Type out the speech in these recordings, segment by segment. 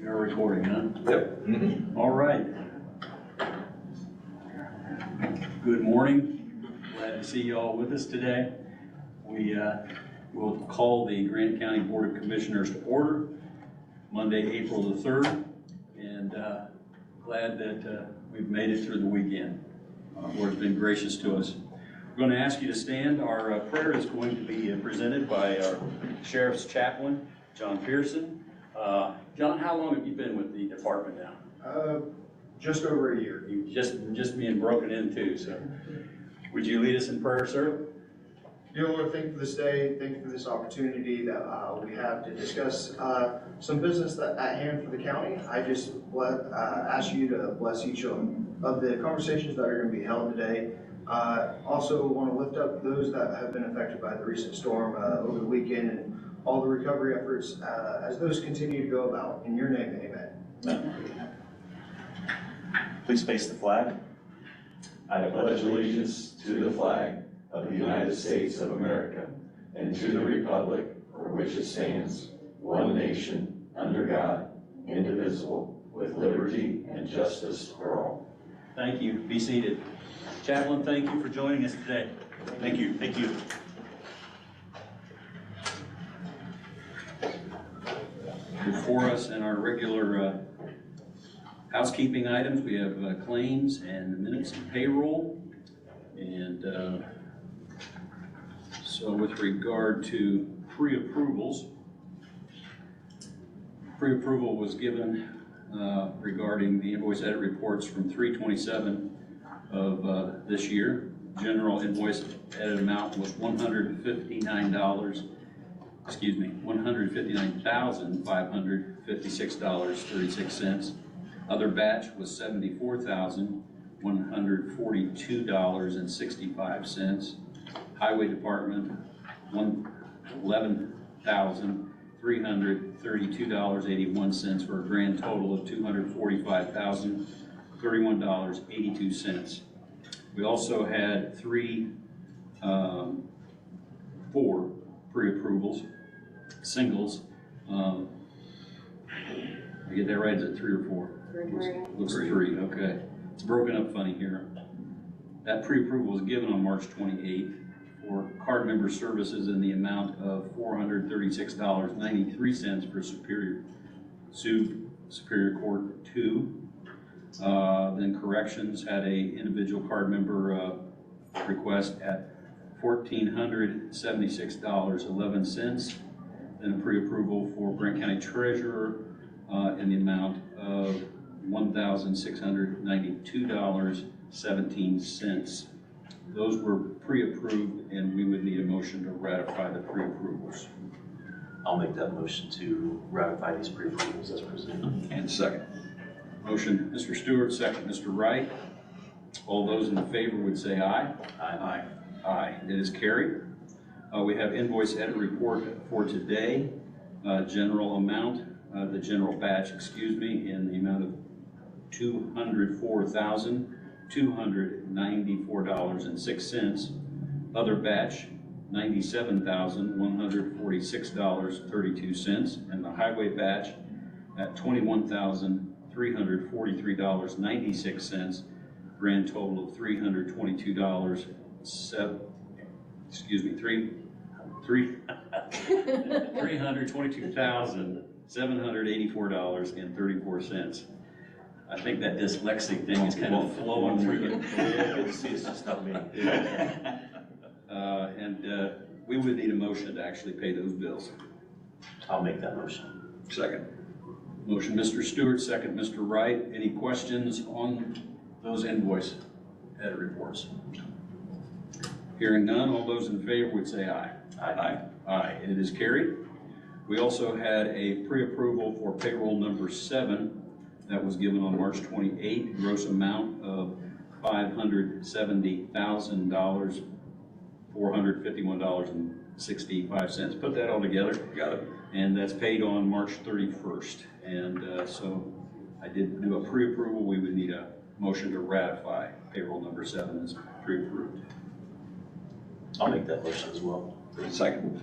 You're recording, huh? Yep. All right. Good morning. Glad to see you all with us today. We will call the Grant County Board of Commissioners to order Monday, April the 3rd, and glad that we've made it through the weekend. Our Lord's been gracious to us. We're going to ask you to stand. Our prayer is going to be presented by our Sheriff's Chaplain, John Pearson. John, how long have you been with the department now? Just over a year. You just being broken in too, so. Would you lead us in prayer, sir? Dear Lord, thank you for this day. Thank you for this opportunity that we have to discuss some business at hand for the county. I just ask you to bless each of the conversations that are going to be held today. Also want to lift up those that have been affected by the recent storm over the weekend and all the recovery efforts as those continue to go about. In your name, amen. Please face the flag. I pledge allegiance to the flag of the United States of America and to the republic for which it stands, one nation, under God, indivisible, with liberty and justice for all. Thank you. Be seated. Chaplain, thank you for joining us today. Thank you. Thank you. Before us in our regular housekeeping items, we have claims and minutes and payroll. And so with regard to pre-approvals, pre-approval was given regarding the invoice edit reports from 3/27 of this year. General invoice edit amount was $159,556.36. Other batch was $74,142.65. Highway Department, $11,332.81 for a grand total of $245,031.82. We also had four pre-approvals, singles. I get that right? Is it 3 or 4? Looks 3, okay. It's broken up funny here. That pre-approval was given on March 28th for card member services in the amount of $436.93 for Superior Court 2. Then corrections had a individual card member request at $1,476.11. Then a pre-approval for Grant County Treasurer in the amount of $1,692.17. Those were pre-approved, and we would need a motion to ratify the pre-approvals. I'll make that motion to ratify these pre-approvals as presented. And second. Motion, Mr. Stewart, second, Mr. Wright. All those in favor would say aye. Aye. Aye. It is carried. We have invoice edit report for today. General amount, the general batch, in the amount of $204,294.06. Other batch, $97,146.32. And the highway batch at $21,343.96. Grand total of $322,784.34. I think that dyslexic thing is kind of flowing through it. Good to see it's just not me. And we would need a motion to actually pay those bills. I'll make that motion. Second. Motion, Mr. Stewart, second, Mr. Wright. Any questions on those invoice edit reports? Hearing none, all those in favor would say aye. Aye. Aye. It is carried. We also had a pre-approval for payroll number 7 that was given on March 28th, gross amount of $570,000, $451.65. Put that all together. Got it. And that's paid on March 31st. And so I did do a pre-approval. We would need a motion to ratify payroll number 7 as pre-approved. I'll make that motion as well. Second.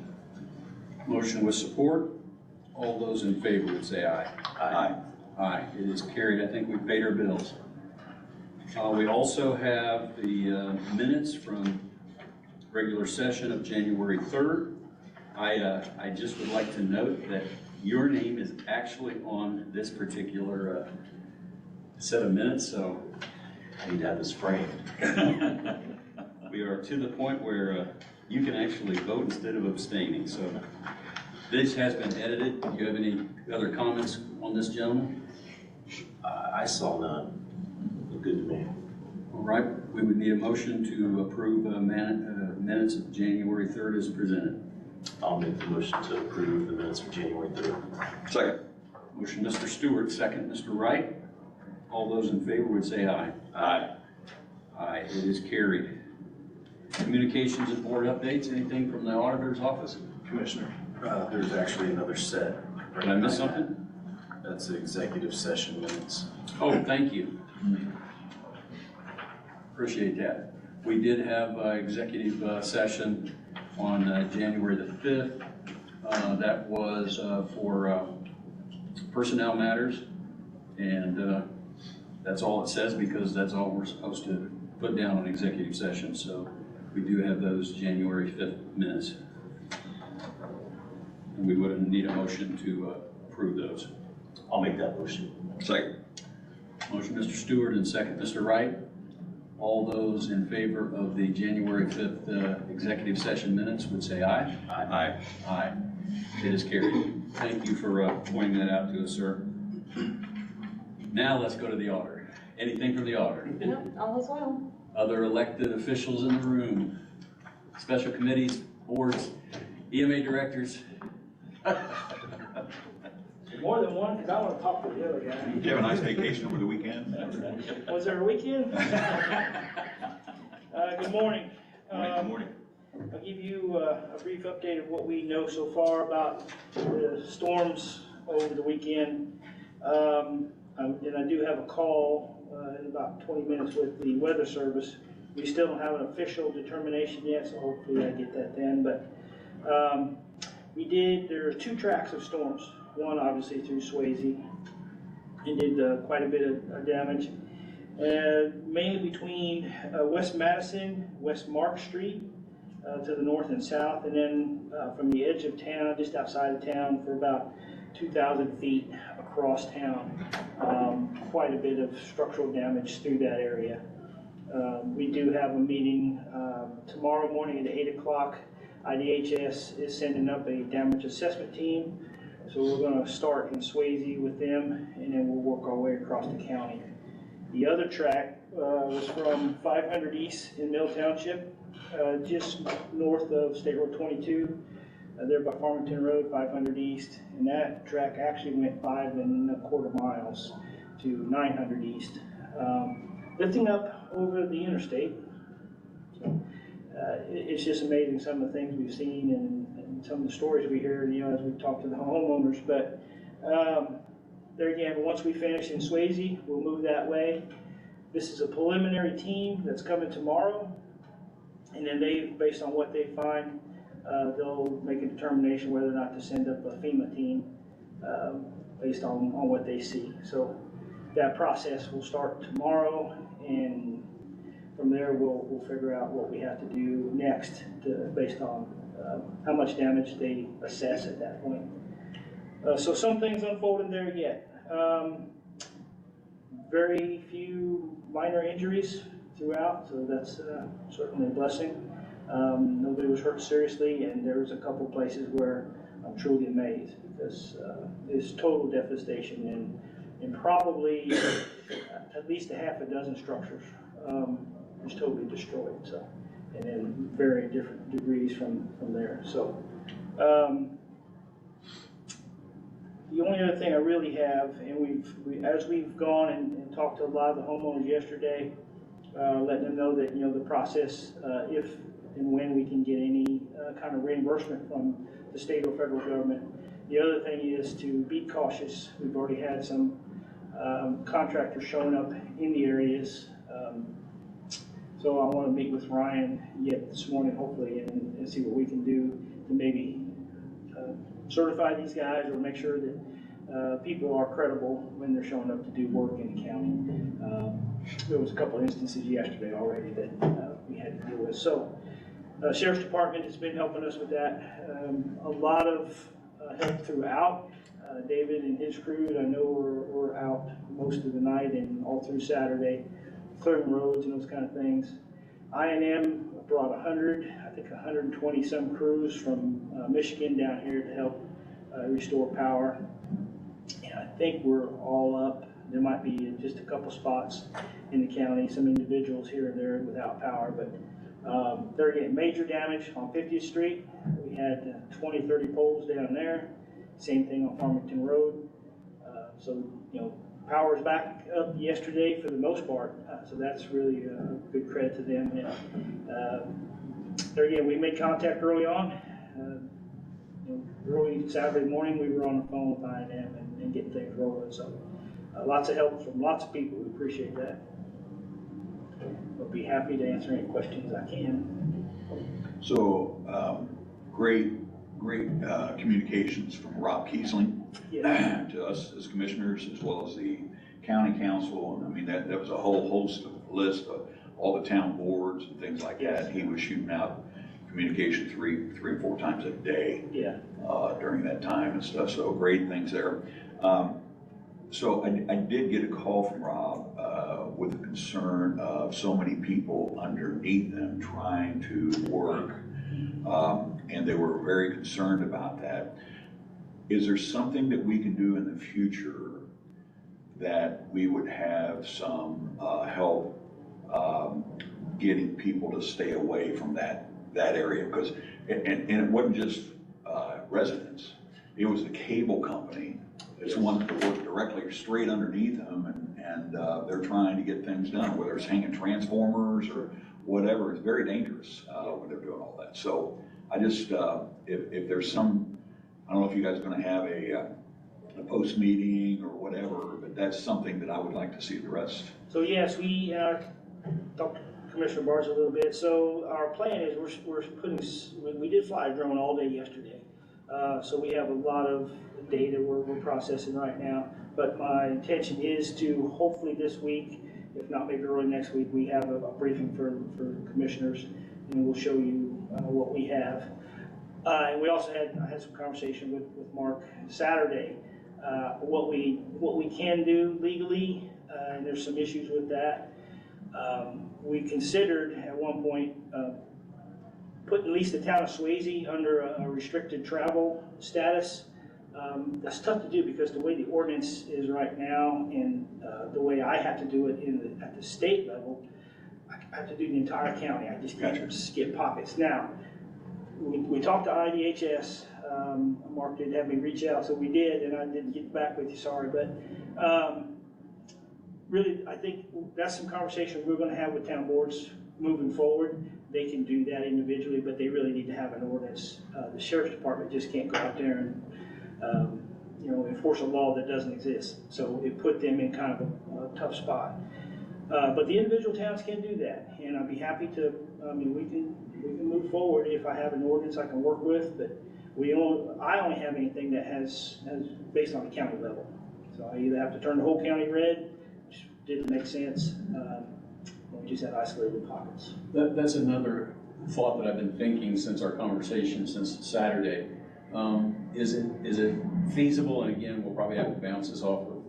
Motion with support. All those in favor would say aye. Aye. Aye, it is carried. I think we've paid our bills. We also have the minutes from regular session of January 3rd. I just would like to note that your name is actually on this particular set of minutes, so I need to have this framed. we are to the point where you can actually vote instead of abstaining. So this has been edited. Do you have any other comments on this, gentleman? I saw none. Looked good to me. All right, we would need a motion to approve minutes of January 3rd as presented. I'll make the motion to approve the minutes for January 3rd. Second. Motion, Mr. Stewart, second, Mr. Wright. All those in favor would say aye. Aye. Aye, it is carried. Communications and board updates, anything from the auditor's office? Commissioner, there's actually another set. Did I miss something? That's the executive session minutes. Oh, thank you. Appreciate that. We did have executive session on January the 5th. That was for personnel matters, and that's all it says because that's all we're supposed to put down on executive session. So we do have those January 5th minutes. And we would need a motion to approve those. I'll make that motion. Second. Motion, Mr. Stewart, and second, Mr. Wright. All those in favor of the January 5th executive session minutes would say aye. Aye. Aye. It is carried. Thank you for pointing that out to us, sir. Now let's go to the auditor. Anything from the auditor? No, all is well. Other elected officials in the room? Special committees, boards, EMA directors? More than one, because I want to talk to the other guy. Did you have a nice vacation over the weekend? Was there a weekend? Good morning. Good morning. I'll give you a brief update of what we know so far about the storms over the weekend. And I do have a call in about 20 minutes with the Weather Service. We still don't have an official determination yet, so hopefully I get that then. But there are 2 tracks of storms. One obviously through Swayze. It did quite a bit of damage. Mainly between West Madison, West Mark Street to the north and south, and then from the edge of town, just outside of town for about 2,000 feet across town. Quite a bit of structural damage through that area. We do have a meeting tomorrow morning at 8 o'clock. IDHS is sending up a damage assessment team. So we're going to start in Swayze with them, and then we'll work our way across the county. The other track was from 500 East in Mill Township, just north of State Road 22, there by Farmington Road, 500 East. And that track actually went 5¼ miles to 900 East, lifting up over the interstate. So, it's just amazing some of the things we've seen and some of the stories we hear, as we talk to the homeowners. But there again, once we finish in Swayze, we'll move that way. This is a preliminary team that's coming tomorrow, and then based on what they find, they'll make a determination whether or not to send up a FEMA team based on what they see. So that process will start tomorrow, and from there we'll figure out what we have to do next based on how much damage they assess at that point. So some things unfolding there yet. Very few minor injuries throughout, so that's certainly a blessing. Nobody was hurt seriously, and there was a couple places where I'm truly amazed because it's total devastation and probably at least a half a dozen structures was totally destroyed. So, and then very different degrees from there. So, the only other thing I really have, and as we've gone and talked to a lot of the homeowners yesterday, letting them know that the process, if and when we can get any kind of reimbursement from the state or federal government. The other thing is to be cautious. We've already had some contractors showing up in the areas. So I want to meet with Ryan yet this morning, hopefully, and see what we can do to maybe certify these guys or make sure that people are credible when they're showing up to do work in the county. There was a couple instances yesterday already that we had to deal with. So Sheriff's Department has been helping us with that. A lot of help throughout. David and his crew, I know were out most of the night and all through Saturday, clearing roads and those kind of things. I&M brought 120 some crews from Michigan down here to help restore power. And I think we're all up. There might be just a couple spots in the county, some individuals here and there without power, but they're getting major damage on 50th Street. We had 20, 30 poles down there. Same thing on Farmington Road. So, you know, power's back up yesterday for the most part. So that's really good credit to them. And, there again, we made contact early on. You know, early Saturday morning, we were on the phone with I&M and getting things rolling. So lots of help from lots of people. We appreciate that. I'll be happy to answer any questions I can. So, great communications from Rob Kiesling to us as commissioners, as well as the county council. And I mean, that was a whole host of list of all the town boards and things like that. He was shooting out communication three or four times a day during that time and stuff. So great things there. So I did get a call from Rob with a concern of so many people underneath them trying to work. And they were very concerned about that. Is there something that we can do in the future that we would have some help getting people to stay away from that area? Because, and it wasn't just residents, it was the cable company. It's the one that worked directly straight underneath them, and they're trying to get things done, whether it's hanging transformers or whatever. It's very dangerous when they're doing all that. So I just, if there's some, I don't know if you guys are going to have a post meeting or whatever, but that's something that I would like to see addressed. So yes, we talked to Commissioner Barnes a little bit. So our plan is we're putting, we did fly a drone all day yesterday. So we have a lot of data we're processing right now. But my intention is to hopefully this week, if not maybe early next week, we have a briefing for commissioners, and we'll show you what we have. And we also I had some conversation with Mark Saturday, what we can do legally, and there's some issues with that. We considered at one point putting at least the town of Swayze under a restricted travel status. That's tough to do because the way the ordinance is right now and the way I have to do it at the state level, I have to do the entire county. I just can't skip pockets. Now, we talked to IDHS. Mark did have me reach out, so we did, and I didn't get back with you, sorry. But really, I think that's some conversation we're going to have with town boards moving forward. They can do that individually, but they really need to have an ordinance. The Sheriff's Department just can't go out there and enforce a law that doesn't exist. So it put them in kind of a tough spot. But the individual towns can do that, and I'd be happy to. We can move forward if I have an ordinance I can work with. But I only have anything that has based on the county level. So I either have to turn the whole county red, which didn't make sense. Or we just had isolated pockets. That's another thought that I've been thinking since our conversation since Saturday. Is it feasible? And again, we'll probably have to bounce this off of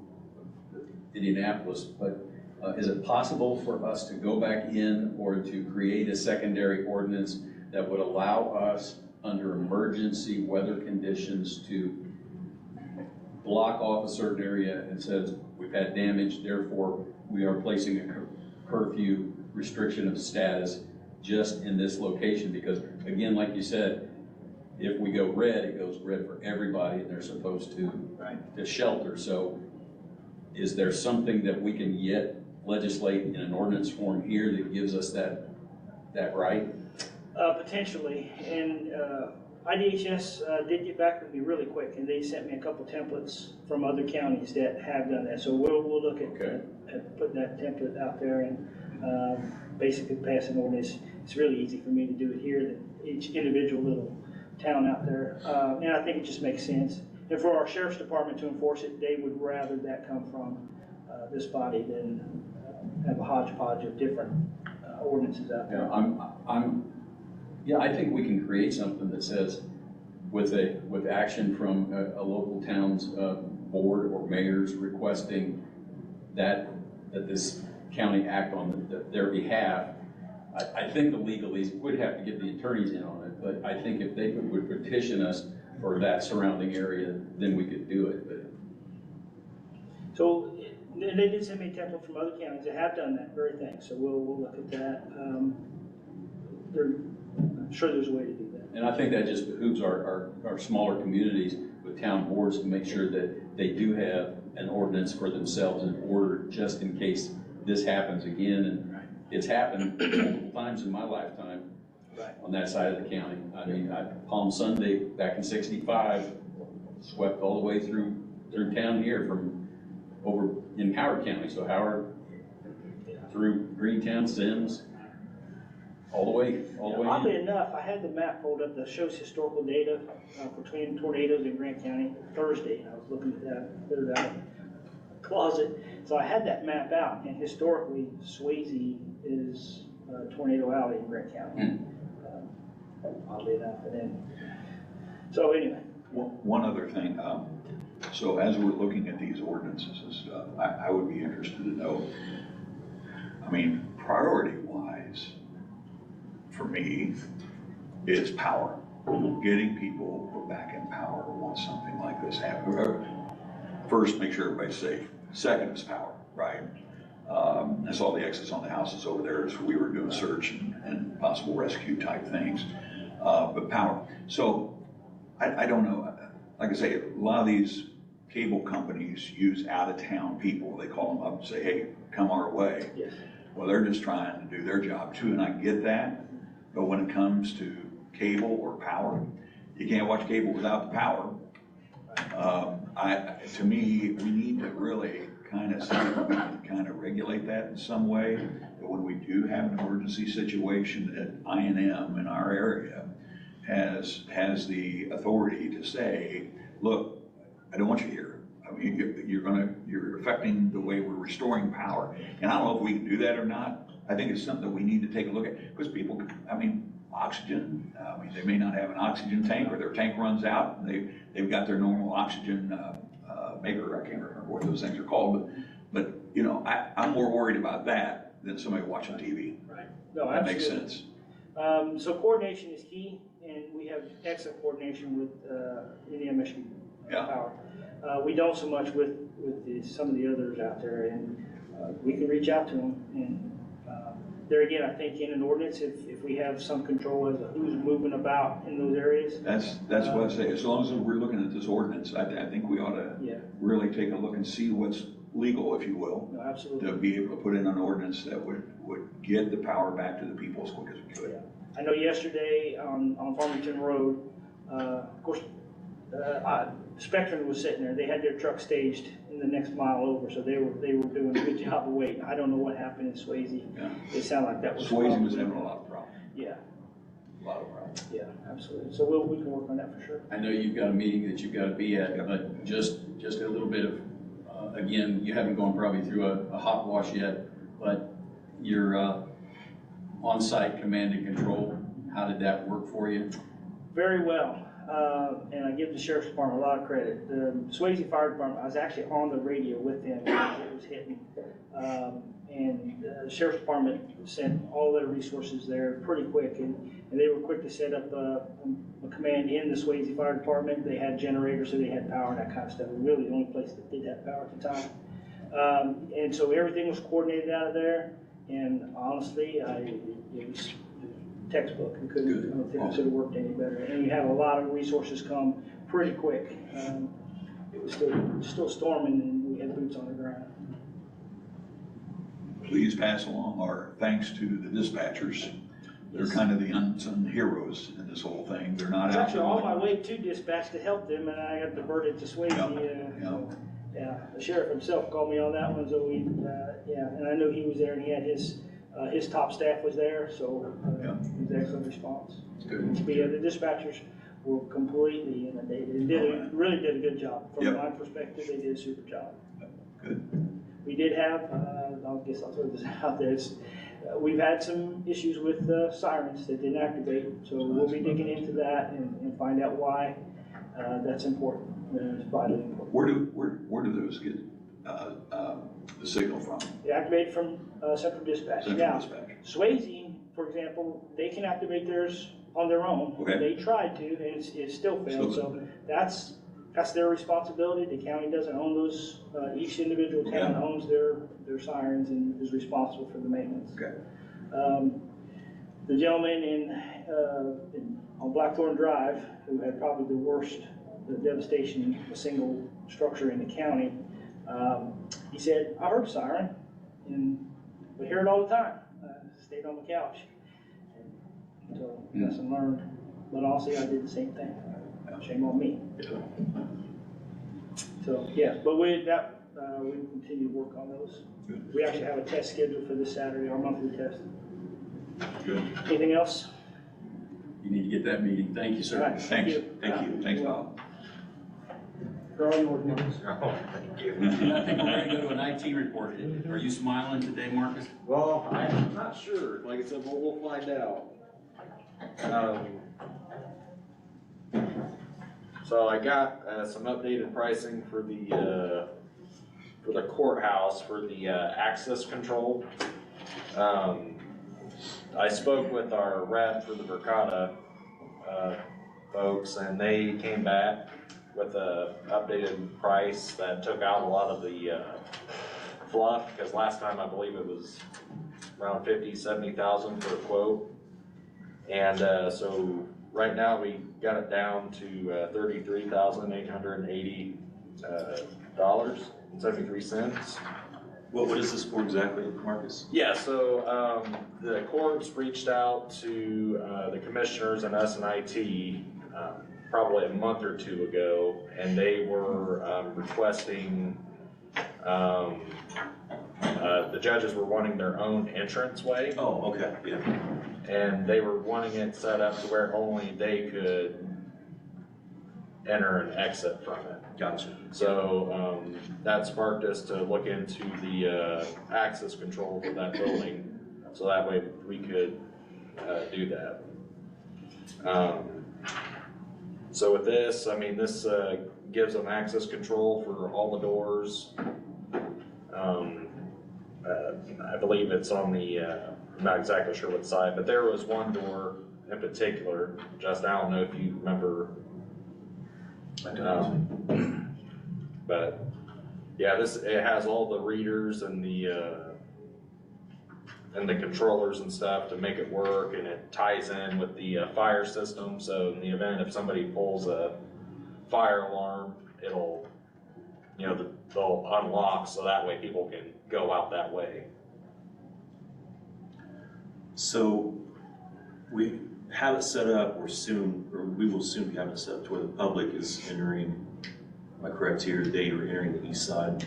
Indianapolis, but is it possible for us to go back in or to create a secondary ordinance that would allow us under emergency weather conditions to block off a certain area and says we've had damage, therefore we are placing a curfew restriction of status just in this location? Because again, like you said, if we go red, it goes red for everybody, and they're supposed to shelter. So is there something that we can yet legislate in an ordinance form here that gives us that right? Potentially, and IDHS did get back with me really quick, and they sent me a couple templates from other counties that have done that. So we'll look at putting that template out there and basically pass an ordinance. It's really easy for me to do it here than each individual little town out there, and I think it just makes sense. And for our sheriff's department to enforce it, they would rather that come from this body than have a hodgepodge of different ordinances out there. Yeah, I think we can create something that says with action from a local town's board or mayors requesting that this county act on their behalf. I think the legalese would have to get the attorneys in on it, but I think if they would petition us for that surrounding area, then we could do it. But So, and they did send me a template from other counties that have done that very thing, so we'll look at that. I'm sure there's a way to do that. And I think that just behooves our smaller communities with town boards to make sure that they do have an ordinance for themselves in order, just in case this happens again. And it's happened multiple times in my lifetime on that side of the county. I mean, Palm Sunday back in '65 swept all the way through town here from over in Howard County. So Howard through Greentown, Sims, all the way Oddly in. enough, I had the map pulled up that shows historical data between tornadoes in Grant County Thursday, and I was looking at that, put it out of the closet. So I had that map out, and historically, Swayze is Tornado Alley in Grant County. Oddly enough, and then, so anyway. One other thing, so as we're looking at these ordinances and stuff, I would be interested to know, I mean, priority-wise, for me, is power. Getting people back in power once something like this happens. First, make sure everybody's safe. Second is power, right? I saw the exits on the houses over there as we were doing search and possible rescue type things. But power. So I don't know. Like I say, a lot of these cable companies use out-of-town people. They call them up and say, hey, come our way. Yes. Well, they're just trying to do their job too, and I get that. But when it comes to cable or power, you can't watch cable without the power. To me, we need to really kind of see if we can kind of regulate that in some way. But when we do have an emergency situation, that I&M in our area has the authority to say, look, I don't want you here. I mean, you're affecting the way we're restoring power. And I don't know if we can do that or not. I think it's something that we need to take a look at, because people, I mean, oxygen, they may not have an oxygen tank, or their tank runs out, and they've got their normal oxygen maker. I can't remember what those things are called, but you know, I'm more worried about that than somebody watching TV. Right. No, that absolutely. makes sense. So coordination is key, and we have excellent coordination with Indiana Michigan Power. We don't so much with some of the others out there, and we can reach out to them. And there again, I think in an ordinance, if we have some control as to who's moving about in those areas. That's what I say. As long as we're looking at this ordinance, I think we ought to really take a look and see what's legal, if you will. No, absolutely. To be able to put in an ordinance that would get the power back to the people as quick as we could. I know yesterday on Farmington Road, of course, Spectrum was sitting there. They had their truck staged in the next mile over, so they were doing a good job of waiting. I don't know what happened in Swayze. Yeah. It sounded like that was Swayze was having a lot of problems. Yeah. A lot of problems. Yeah, absolutely. So we can work on that for sure. I know you've got a meeting that you've got to be at, but just a little bit of, again, you haven't gone probably through a hot wash yet, but your on-site command and control, how did that work for you? Very well. And I give the Sheriff's Department a lot of credit. The Swayze Fire Department, I was actually on the radio with them as it was hitting. And the Sheriff's Department sent all their resources there pretty quick, and they were quick to set up a command in the Swayze Fire Department. They had generators, so they had power and that kind of stuff. It was really the only place that did have power at the time. And so everything was coordinated out of there, and honestly, it was textbook. I don't think it could have worked any better. And you have a lot of resources come pretty quick. It was still storming, and we had boots on the ground. Please pass along our thanks to the dispatchers. They're kind of the unsung heroes in this whole thing. They're not I was out actually there. on my way to dispatch to help them, and I got diverted to Swayze. The sheriff himself called me on that one, so and I knew he was there, and he had his top staff was there, so it was an excellent response. Good. But yeah, the dispatchers were completely inundated. Really did a good job. From Yep. my perspective, they did a super job. Good. We did have, I guess I'll throw this out there, we've had some issues with sirens that didn't activate, so we'll be digging into that and find out why that's important. It's vitally important. Where do those get, the signal from? They activated from Central Dispatch. Central Now, Dispatch. Swayze, for example, they can activate theirs on their own. Okay. They tried to, and it still failed, so that's their responsibility. The county doesn't own those, each individual town Okay. owns their sirens and is responsible for the maintenance. Okay. The gentleman on Blackthorn Drive, who had probably the worst devastation, a single structure in the county, he said, I heard a siren, and we hear it all the time. Stayed on the couch. And so, lesson learned. But honestly, I did the same thing. Shame on me. So, yeah, but we continue to work on those. Good. We actually have a test scheduled for this Saturday, our monthly test. Good. Anything else? You need to get that meeting. Thank you, All sir. right, Thank you. Thanks, Bob. Carl, you want to- Thank you. And I think we're gonna go to an IT report. Are you smiling today, Marcus? Well, I'm not sure. Like I said, we'll find out. So I got some updated pricing for the courthouse for the access control. I spoke with our rep for the Verkada folks, and they came back with a updated price that took out a lot of the fluff, because last time I believe it was around 50,000-70,000 for a quote. And so right now we got it down to $33,880.73. What is this for exactly, Marcus? Yeah, so the courts reached out to the commissioners and us and IT probably a month or two ago, and they were requesting, the judges were wanting their own entranceway, Oh, okay, yeah. and they were wanting it set up to where only they could enter and exit from it. Gotcha. So that sparked us to look into the access control for that building, so that way we could do that. So with this, I mean, this gives them access control for all the doors. I believe it's on the, I'm not exactly sure what side, but there was one door in particular, Justin, I don't know if you remember. But yeah, it has all the readers and the controllers and stuff to make it work, and it ties in with the fire system. So in the event if somebody pulls a fire alarm, it'll, they'll unlock, so that way people can go out that way. So we have it set up, we will soon be having it set up to where the public is entering, am I correct here, they are entering the east side,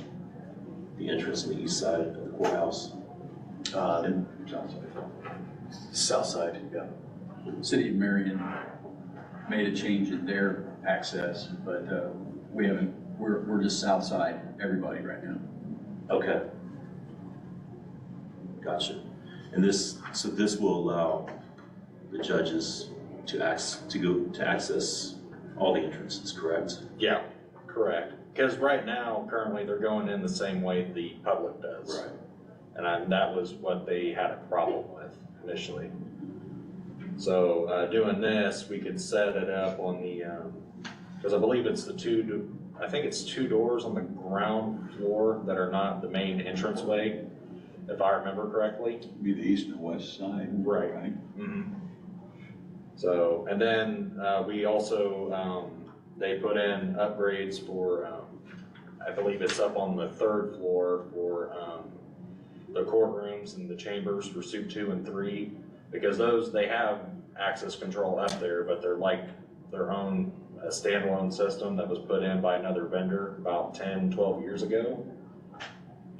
the entrance on the east side of the courthouse? And south side, yeah. City of Marion made a change in their access, but we're just south side, everybody right now. Okay. Gotcha. And this will allow the judges to access all the entrances, correct? Yeah, correct. Because right now, currently, they're going in the same way the public does. Right. And that was what they had a problem with initially. So doing this, we could set it up on the, because I believe it's I think it's two doors on the ground floor that are not the main entranceway, if I remember correctly. Be the east and the west side. Right. Mm-hmm. So, and then we also, they put in upgrades for, I believe it's up on the third floor for the courtrooms and the chambers for suit 2 and 3, because they have access control up there, but they're like their own standalone system that was put in by another vendor about 10, 12 years ago.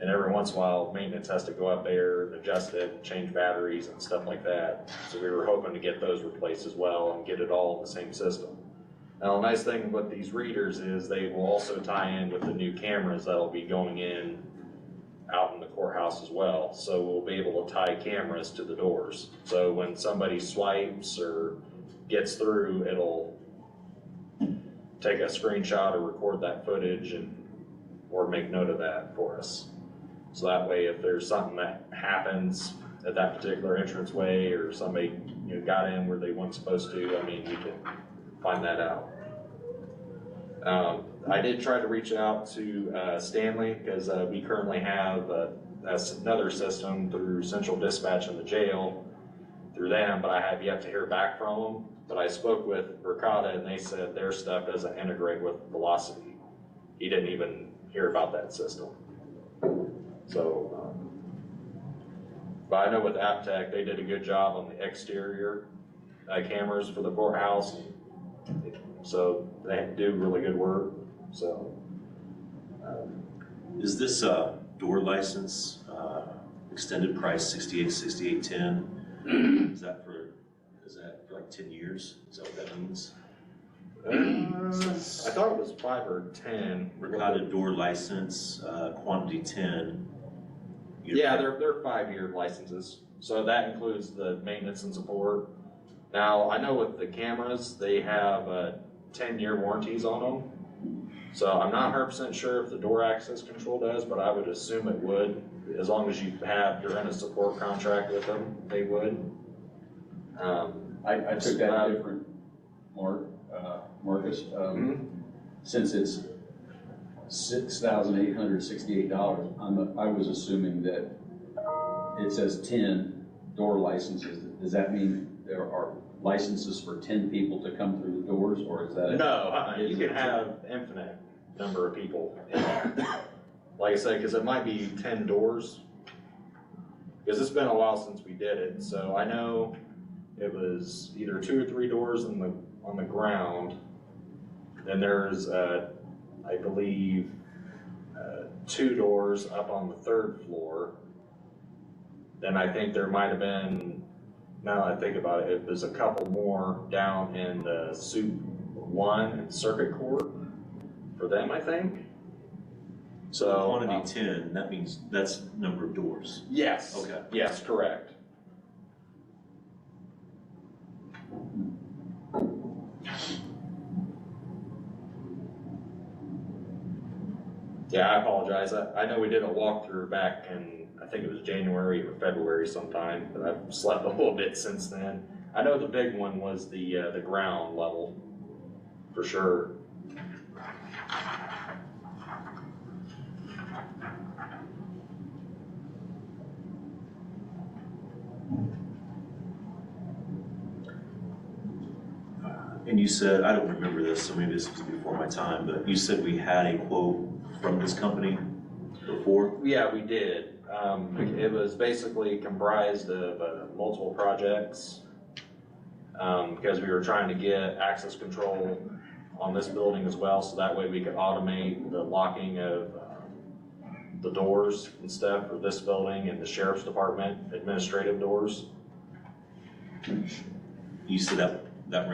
And every once in a while, maintenance has to go up there and adjust it, change batteries and stuff like that. So we were hoping to get those replaced as well and get it all in the same system. Now, the nice thing with these readers is they will also tie in with the new cameras that'll be going in out in the courthouse as well. So we'll be able to tie cameras to the doors. So when somebody swipes or gets through, it'll take a screenshot or record that footage or make note of that for us. So that way, if there's something that happens at that particular entranceway or somebody, got in where they weren't supposed to, I mean, we can find that out. I did try to reach out to Stanley because we currently have another system through Central Dispatch in the jail through them, but I have yet to hear back from them. But I spoke with Ricotta and they said their stuff doesn't integrate with Velocity. He didn't even hear about that system. So, but I know with Aptech, they did a good job on the exterior cameras for the courthouse. So they do really good work, so. Is this door license extended price $68.10? Is that for like 10 years? Is that what that means? I thought it was 5 or 10. Ricotta door license, quantity 10. Yeah, they're 5-year licenses, so that includes the maintenance and support. Now, I know with the cameras, they have 10-year warranties on them. So I'm not 100% sure if the door access control does, but I would assume it would. As long as you're in a support contract with them, they would. I took that different, Marcus. Since it's $6,868, I was assuming that it says 10 door licenses. Does that mean there are licenses for 10 people to come through the doors, or is that? No, you can have infinite number of people in there. Like I said, because it might be 10 doors. Because it's been a while since we did it, so I know it was either 2 or 3 doors on the ground. Then there's, I believe, 2 doors up on the 3rd floor. Then I think there might have been, now that I think about it, there's a couple more down in the Suite 1 and Circuit Court for them, I think. So quantity 10, that means that's number of doors. Yes. Okay. Yes, correct. Yeah, I apologize. I know we did a walkthrough back in, I think it was January or February sometime, but I've slept a little bit since then. I know the big one was the ground level, for sure. And you said, I don't remember this, so maybe this was before my time, but you said we had a quote from this company before? Yeah, we did. It was basically comprised of multiple projects because we were trying to get access control on this building as well, so that way we could automate the locking of the doors and stuff for this building and the sheriff's department administrative doors. You said that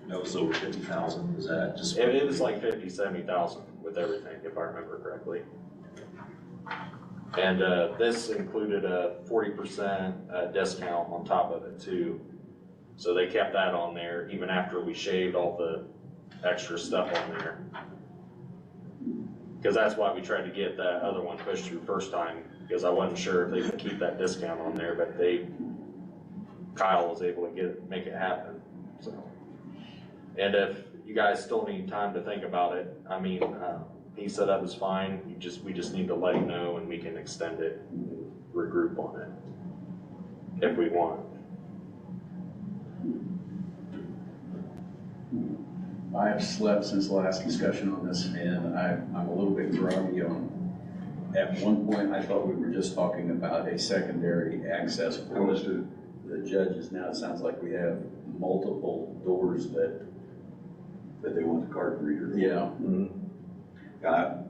was over 50,000, is that just? It was like 50, 70,000 with everything, if I remember correctly. And this included a 40% discount on top of it too. So they kept that on there even after we shaved all the extra stuff on there. Because that's why we tried to get that other one pushed through first time, because I wasn't sure if they could keep that discount on there, but Kyle was able to make it happen, so. And if you guys still need time to think about it, I mean, he said that was fine, we just need to let him know and we can extend it, and regroup on it, if we want. I have slept since the last discussion on this, and I'm a little bit groggy on. At one point, I thought we were just talking about a secondary access for the judges. Now it sounds like we have multiple doors that That they want the card reader. Yeah.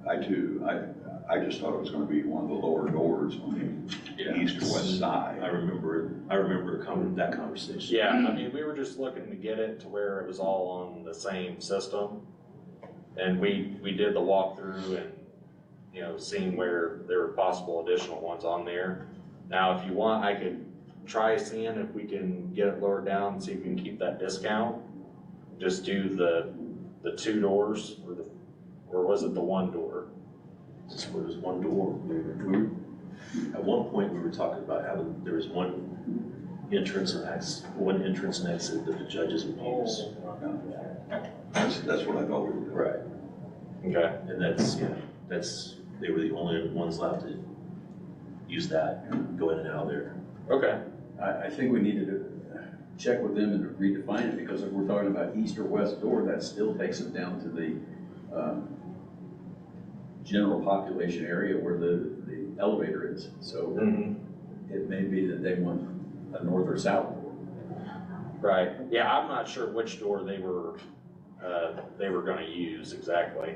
I too, I just thought it was gonna be one of the lower doors on the east or west side. I remember that conversation. Yeah, I mean, we were just looking to get it to where it was all on the same system. And we did the walkthrough and, you know, seeing where there were possible additional ones on there. Now, if you want, I could try seeing if we can get it lowered down and see if we can keep that discount. Just do the 2 doors or was it the 1 door? Just where there's one door. At one point, we were talking about having, there was one entrance and exit that the judges would use. That's what I thought we were doing. Right. Okay. And they were the only ones left to use that, go in and out of there. Okay. I think we needed to check with them and redefine it, because if we're talking about east or west door, that still takes it down to the general population area where the elevator is. So it may be that they want a north or south door. Right. Yeah, I'm not sure which door they were gonna use exactly.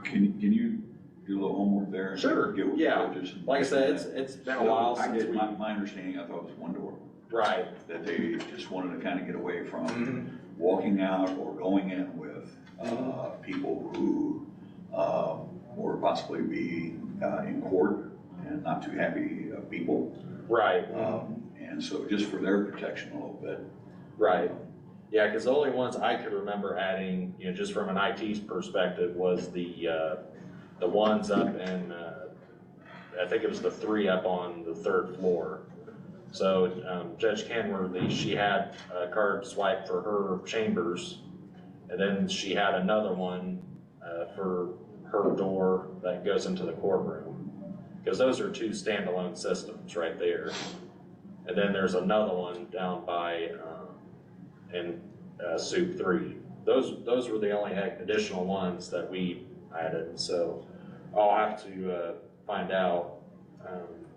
Can you do a little homework there? Sure, Get with the yeah. judges? Like I said, it's been a while I since did, we. my understanding, I thought it was 1 door, Right. that they just wanted to kind of get away from walking out or going in with people who or possibly be in court and not too happy people. Right. And so just for their protection a little bit. Right. Yeah, because the only ones I could remember adding, you know, just from an IT perspective, was the ones up in, I think it was the 3 up on the 3rd floor. So Judge Canworthy, she had a card swipe for her chambers, and then she had another one for her door that goes into the courtroom. Because those are 2 standalone systems right there. And then there's another one down by in Soup 3. Those were the only additional ones that we added. So I'll have to find out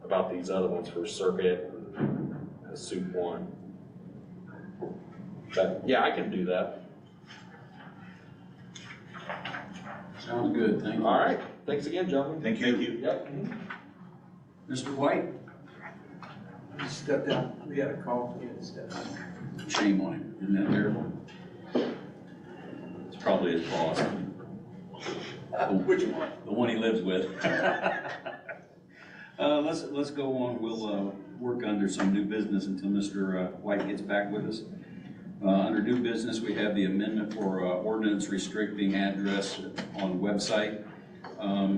about these other ones for Circuit and Soup 1. But yeah, I can do that. Sounds good, thank you. All right. Thanks again, gentlemen. Thank you. Yep. Mr. White? Stepped out, we had a call, he had to step out. Shame on him, isn't that terrible? It's probably his boss. Which one? The one he lives with. Let's go on, we'll work under some new business until Mr. White gets back with us. Under new business, we have the amendment for ordinance restricting address on website.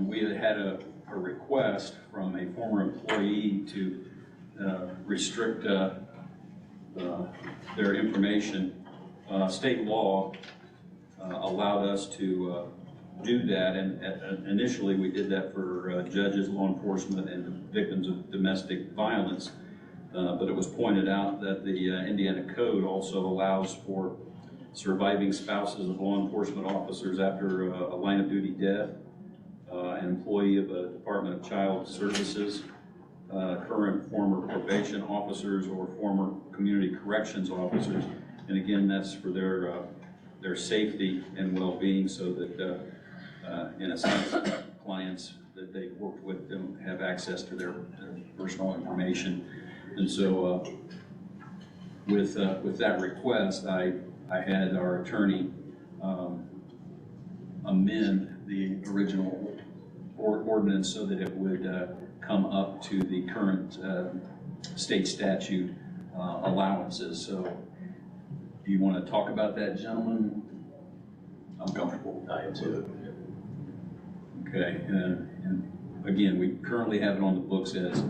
We had a request from a former employee to restrict their information. State law allowed us to do that, and initially we did that for judges, law enforcement, and victims of domestic violence. But it was pointed out that the Indiana Code also allows for surviving spouses of law enforcement officers after a line of duty death, an employee of a Department of Child Services, current former probation officers, or former community corrections officers. And again, that's for their safety and well-being, so that in a sense, clients that they've worked with don't have access to their personal information. And so with that request, I had our attorney amend the original ordinance so that it would come up to the current state statute allowances. So do you want to talk about that, gentlemen? I'm comfortable. I am too. Okay, and again, we currently have it on the books as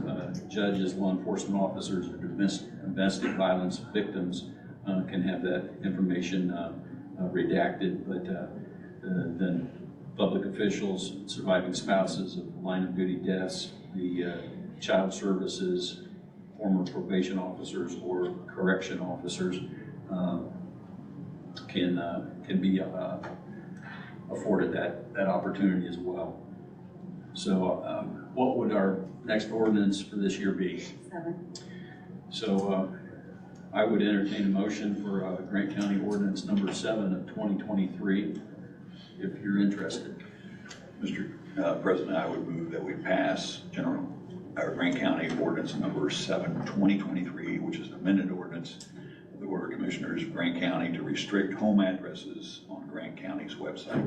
judges, law enforcement officers, or domestic violence victims can have that information redacted, but then public officials, surviving spouses of line of duty deaths, the child services, former probation officers, or correction officers can be afforded that opportunity as well. So what would our next ordinance for this year be? 7. So I would entertain a motion for Grant County Ordinance number 7 of 2023, if you're interested. Mr. President, I would move that we pass Grant County Ordinance Number 7, 2023, which is an amended ordinance of the Board of Commissioners of Grant County to restrict home addresses on Grant County's website.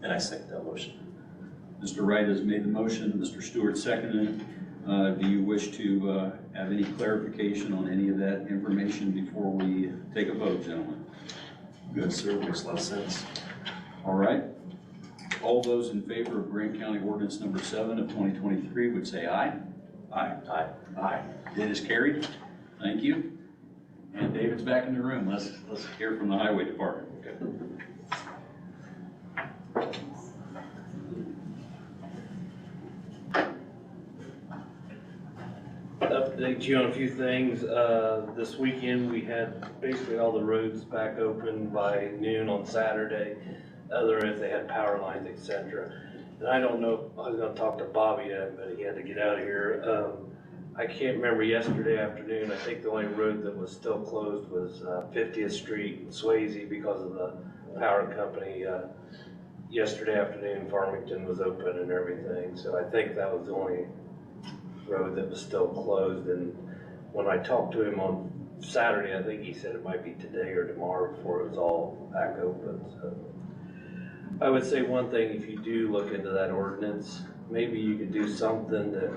And I second that motion. Mr. Wright has made the motion, Mr. Stewart seconded it. Do you wish to have any clarification on any of that information before we take a vote, gentlemen? Good, sir, makes a lot of sense. All right. All those in favor of Grant County Ordinance Number 7 of 2023 would say aye. Aye. Aye. Aye. It is carried. Thank you. And David's back in the room. Let's hear from the Highway Department. Okay. Update you on a few things. This weekend, we had basically all the roads back open by noon on Saturday, other if they had power lines, etc. And I don't know, I was gonna talk to Bobby then, but he had to get out of here. I can't remember yesterday afternoon, I think the only road that was still closed was 50th Street in Swayze because of the power company. Yesterday afternoon, Farmington was open and everything, so I think that was the only road that was still closed. And when I talked to him on Saturday, I think he said it might be today or tomorrow before it was all back open. So I would say one thing, if you do look into that ordinance, maybe you could do something that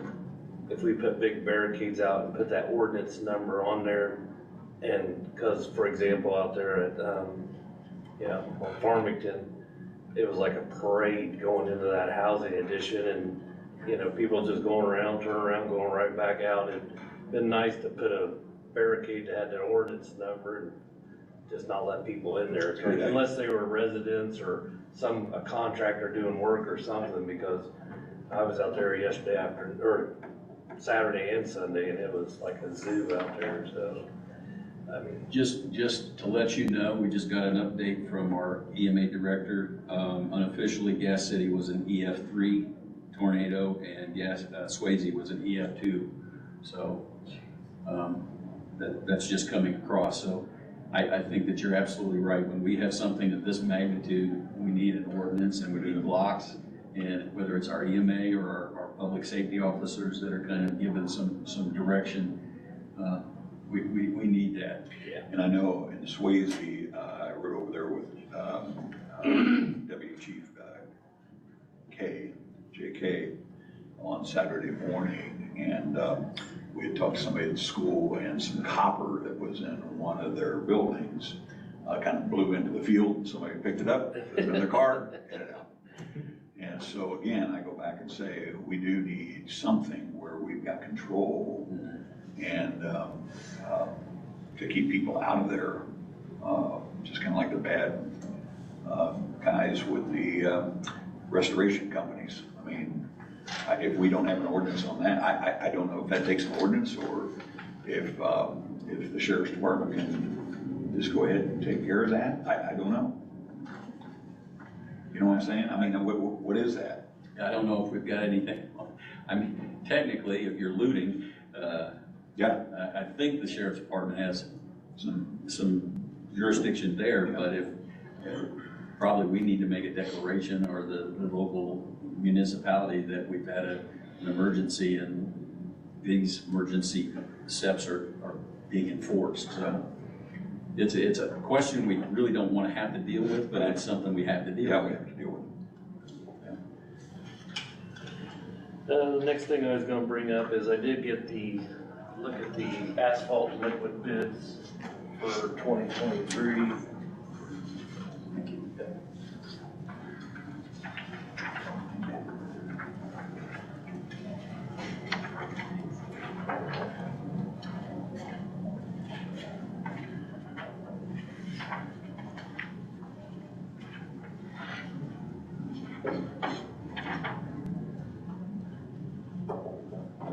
if we put big barricades out and put that ordinance number on there, and because for example out there at on Farmington, it was like a parade going into that housing addition, and people just going around, turning around, going right back out. It'd been nice to put a barricade that had their ordinance number and just not let people in there, unless they were residents or a contractor doing work or something, because I was out there yesterday or Saturday and Sunday, and it was like a zoo out there, so. I mean, just to let you know, we just got an update from our EMA director. Unofficially, Gas City was an EF3 tornado, and Swayze was an EF2. So that's just coming across. So I think that you're absolutely right. When we have something of this magnitude, we need an ordinance and we need blocks. And whether it's our EMA or our public safety officers that are kind of giving some direction, we need that. yeah. And I know in Swayze, I rode over there with Deputy Chief JK on Saturday morning, and we had talked to somebody at the school, and some copper that was in one of their buildings kind of blew into the field, and somebody picked it up, put it in their car, hit it out. And so again, I go back and say, we do need something where we've got control and to keep people out of there, just kind of like the bad guys with the restoration companies. I mean, if we don't have an ordinance on that, I don't know if that takes an ordinance or if the sheriff's department can just go ahead and take care of that. I don't know. You know what I'm saying? I mean, what is that? I don't know if we've got anything. I mean, technically, if you're looting, I think the sheriff's department has some jurisdiction there, but if probably we need to make a declaration, or the local municipality, that we've had an emergency and these emergency steps are being enforced. So it's a question we really don't want to have to deal with, but it's something we have to deal with. Yeah, we have to deal with. The next thing I was gonna bring up is I did get look at the asphalt liquid bids for 2023.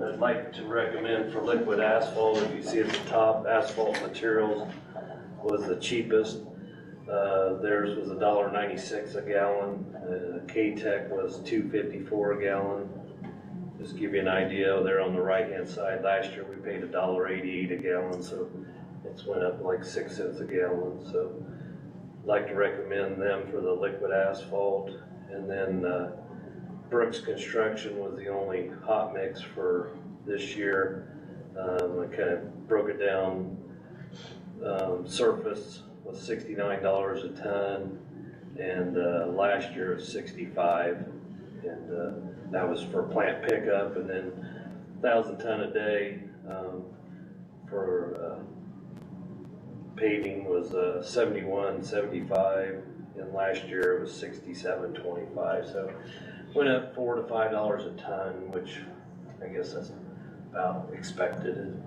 I'd like to recommend for liquid asphalt, if you see at the top, Asphalt Materials was the cheapest. Theirs was $1.96 a gallon. K-Tech was $2.54 a gallon. Just to give you an idea, they're on the right-hand side. Last year we paid $1.88 a gallon, so it's went up like 6 cents a gallon. So I'd like to recommend them for the liquid asphalt. And then Brooks Construction was the only hot mix for this year. I kind of broke it down. Surface was $69 a ton, and last year it was $65, and that was for plant pickup, and then 1,000 ton a day for paving was $71.75, and last year it was $67.25. So went up $4 to $5 a ton, which I guess that's about expected.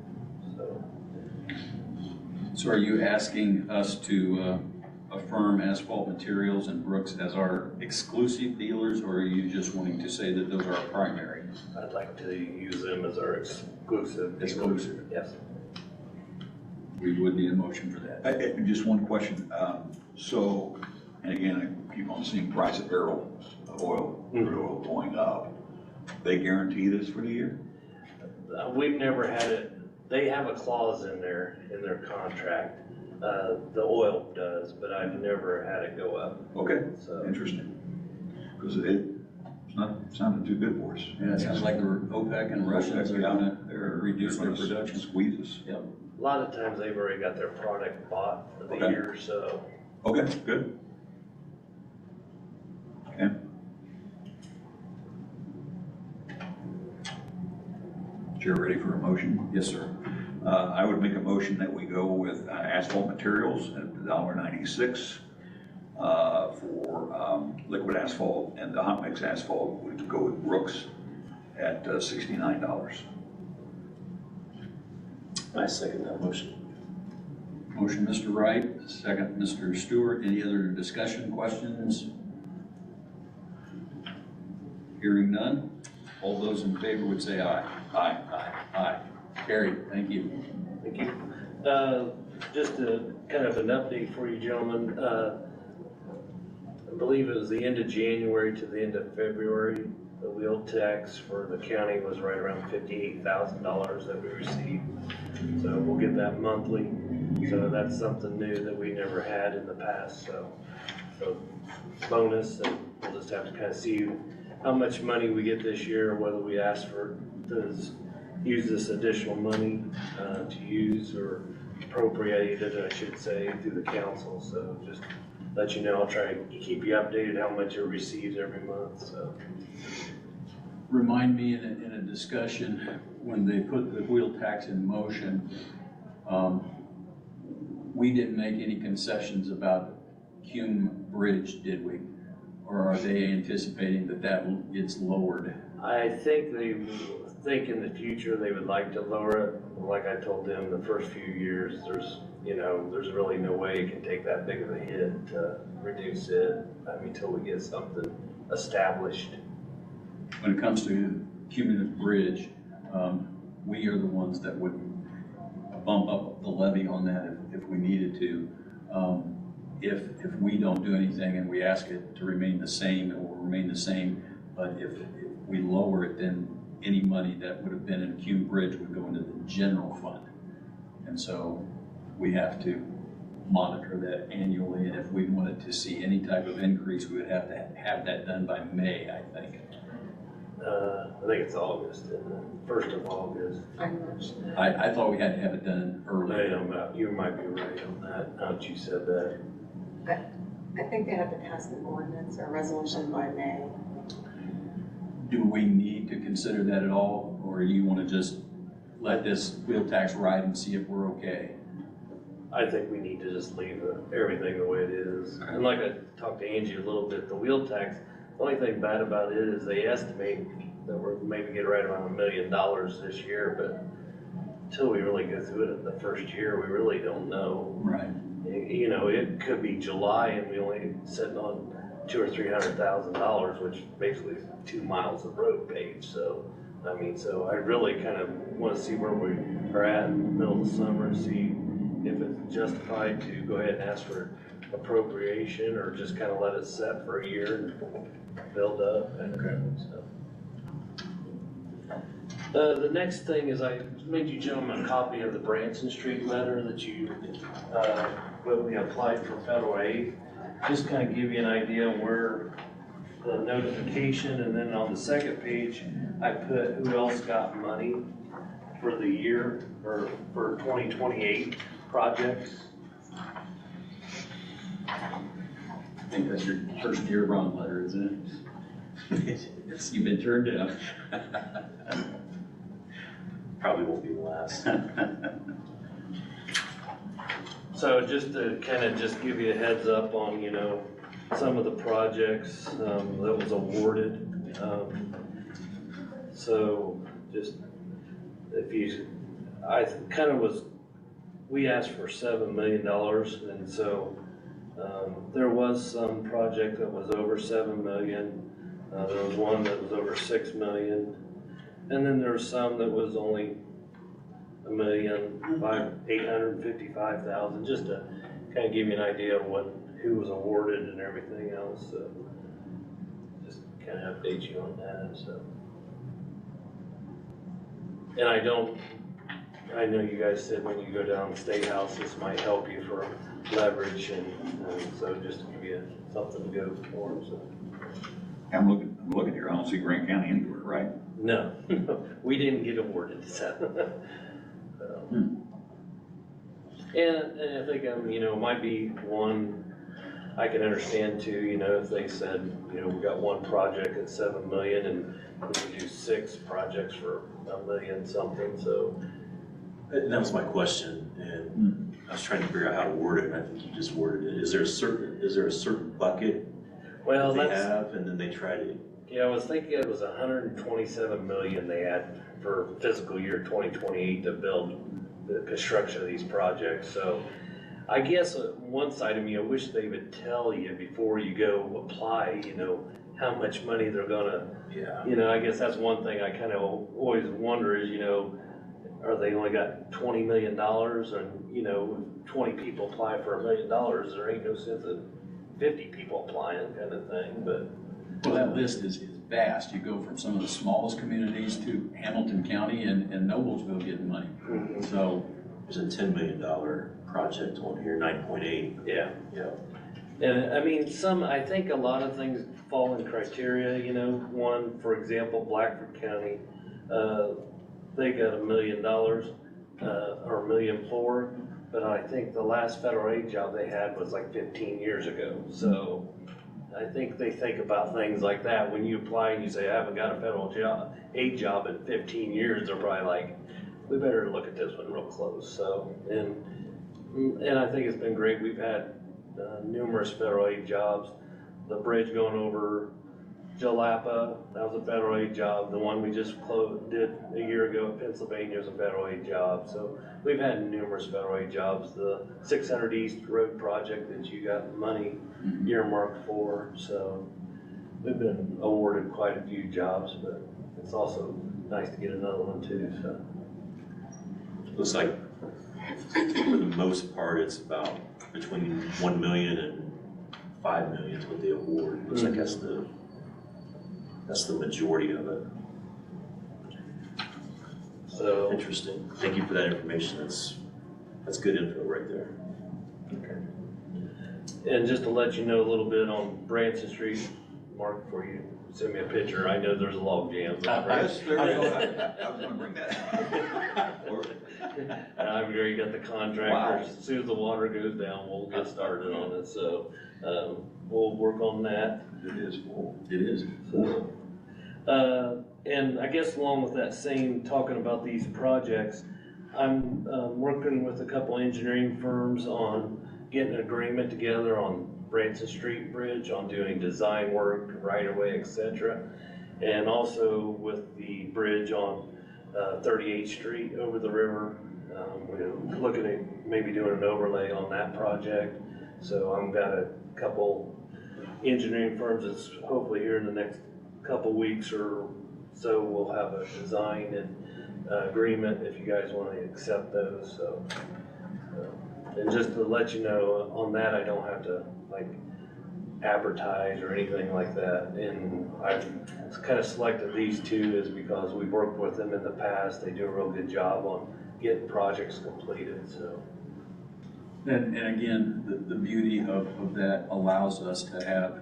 So are you asking us to affirm Asphalt Materials and Brooks as our exclusive dealers, or are you just wanting to say that those are our primary? I'd like to use them as our exclusive. Exclusive. Yes. We would need a motion for that. Just one question. So, and again, I keep on seeing price of barrel of oil, crude oil going up. They guarantee this for the year? We've never had it. They have a clause in their contract. The oil does, but I've never had it go up. Okay, So interesting. Because it's not sounding too good for us. Yeah, it sounds like the OPEC and Russians are gonna reduce their gonna production. Squeeze us. Yep. a lot of times they've already got their product bought for the Okay. year, so. Okay, good. Okay. Chair, ready for a motion? Yes, sir. I would make a motion that we go with Asphalt Materials at $1.96 for liquid asphalt, and the hot mix asphalt would go with Brooks at $69. I second that motion. Motion, Mr. Wright, second, Mr. Stewart. Any other discussion, questions? Hearing none. All those in favor would say aye. Aye. Aye. Aye. Carried. Thank you. Thank you. Just a kind of an update for you gentlemen. I believe it was the end of January to the end of February. The wheel tax for the county was right around $58,000 that we received. So we'll get that monthly. So that's something new that we never had in the past. So bonus, and we'll just have to kind of see how much money we get this year, or whether we ask for to use this additional money to use, or appropriate it, I should say, through the council. So just let you know, I'll try to keep you updated how much it receives every month, so. Remind me in a discussion, when they put the wheel tax in motion, we didn't make any concessions about Cume Bridge, did we? Or are they anticipating that gets lowered? I think in the future they would like to lower it. Like I told them, the first few years, there's really no way it can take that big of a hit to reduce it, until we get something established. When it comes to Cume Bridge, we are the ones that would bump up the levy on that if we needed to. If we don't do anything and we ask it to remain the same, it will remain the same. But if we lower it, then any money that would have been in Cume Bridge would go into the general fund. And so we have to monitor that annually. And if we wanted to see any type of increase, we would have to have that done by May, I think. I think it's August, isn't it? 1st of August. I thought we had to have it done early. You might be right on that, now that you said that. I think they have to pass an ordinance or a resolution by May. Do we need to consider that at all, or you want to just let this wheel tax ride and see if we're okay? I think we need to just leave everything the way it is. And like I talked to Angie a little bit, the wheel tax, the only thing bad about it is they estimate that we're maybe get right around $1 million this year, but until we really go through it in the first year, we really don't know. Right. It could be July and we only sitting on $200,000 or $300,000, which basically is 2 miles of road paved. So I really kind of want to see where we are at in the middle of the summer and see if it's justified to go ahead and ask for appropriation, or just kind of let it set for a year and build up. The next thing is I made you gentlemen a copy of the Branson Street letter that when we applied for federal aid. Just kind of give you an idea where the notification, and then on the second page, I put who else got money for the year, or for 2028 projects. I think that's your first year wrong letter, isn't it? You've been turned down. Probably won't be the last. So just to kind of just give you a heads up on, you know, some of the projects that was awarded. So just if you, kind of was, we asked for $7 million, and so there was some project that was over 7 million. There was one that was over 6 million, and then there was some that was only $1,855,000, just to kind of give you an idea of who was awarded and everything else. So just kind of update you on that. So, and I know you guys said when you go down to the State House, this might help you for leverage, and so just to give you something to go for. So. I'm looking here, I don't see Grant County anywhere, right? No, we didn't get awarded, so. And I think, you know, might be one I can understand too, you know, if they said, you know, we got one project at 7 million and we could do 6 projects for $1 million something, so. And that was my question, and I was trying to figure out how to word it, and I think you just worded it. Is there a certain bucket Well, that they that's, have, and then they try to? yeah, I was thinking it was 127 million they had for fiscal year 2028 to build the construction of these projects. So I guess one side of me, I wish they would tell you before you go apply, you know, how much money they're gonna, you know, I guess that's one thing I kind of always wonder is, you know, are they only got $20 million, and, you know, if 20 people apply for $1 million, there ain't no sense of 50 people applying kind of thing, but. Well, that list is vast. You go from some of the smallest communities to Hamilton County and Noblesville getting money. So There's a $10 million project on here, 9.8. Yeah. Yeah. And I mean, I think a lot of things fall in criteria, you know. One, for example, Blackford County, they got $1 million, or $1.4 million, but I think the last federal aid job they had was like 15 years ago. So I think they think about things like that. When you apply and you say, I haven't got a federal aid job in 15 years, they're probably like, we better look at this one real close. So, and I think it's been great. We've had numerous federal aid jobs. The bridge going over Jalapa, that was a federal aid job. The one we just did a year ago in Pennsylvania was a federal aid job. So we've had numerous federal aid jobs. The 600 East Road project that you got money earmarked for. So we've been awarded quite a few jobs, but it's also nice to get another one too. So Looks like for the most part, it's about between 1 million and 5 million is what they award. Looks like that's the majority of it. So Interesting. Thank you for that information. That's good info right there. And just to let you know a little bit on Branson Street, Mark, before you send me a picture, I know there's a log jam. Yes, there you go. I was gonna bring that. And I'm sure you got the contractors. As soon as the water goes down, we'll get started on it. So we'll work on that. It is full. It is. So, and I guess along with that same, talking about these projects, I'm working with a couple engineering firms on getting an agreement together on Branson Street Bridge, on doing design work, right of way, etc. And also with the bridge on 38th Street over the river. We're looking at maybe doing an overlay on that project. So I've got a couple engineering firms that's hopefully here in the next couple weeks or so we'll have a design and agreement if you guys want to accept those. So, and just to let you know, on that I don't have to like advertise or anything like that. And I've kind of selected these two is because we've worked with them in the past. They do a real good job on getting projects completed. So. And again, the beauty of that allows us to have